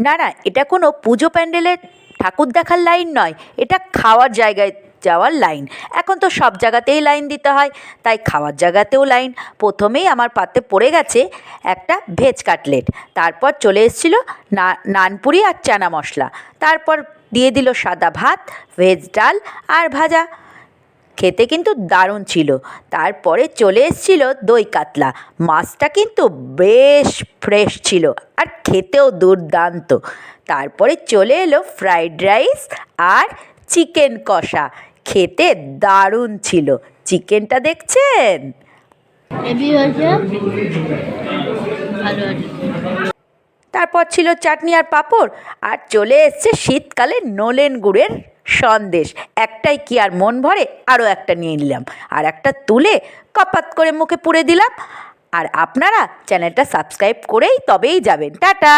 না না, এটা কোনো পুজো প্যান্ডেলের ঠাকুর দেখার লাইন নয়, এটা খাওয়ার জায়গায় যাওয়ার লাইন। এখন তো সব জায়গাতেই লাইন দিতে হয়, তাই খাওয়ার জায়গাতেও লাইন। প্রথমেই আমার পাতে পড়ে গেছে একটা ভেজ কাটলেট, তারপর চলে এসেছিল নানপুরি আর চানা মশলা, তারপর দিয়ে দিল সাদা ভাত, ভেজ ডাল আর ভাজা। খেতে কিন্তু দারুণ ছিল। তারপরে চলে এসেছিল দই কাতলা, মাছটা কিন্তু বেশ ফ্রেশ ছিল আর খেতেও দুর্দান্ত। তারপরে চলে এলো ফ্রাইড রাইস আর চিকেন কষা, খেতে দারুণ ছিল। চিকেনটা দেখছেন? তারপর ছিল চাটনি আর পাঁপড়, আর চলে এসছে শীতকালে নলেন গুড়ের সন্দেশ। একটাই কি আর মন ভরে, আরও একটা নিয়ে নিলাম, আর একটা তুলে কপাত করে মুখে পুরে দিলাম। আর আপনারা চ্যানেলটা সাবস্ক্রাইব করেই তবেই যাবেন। টাটা।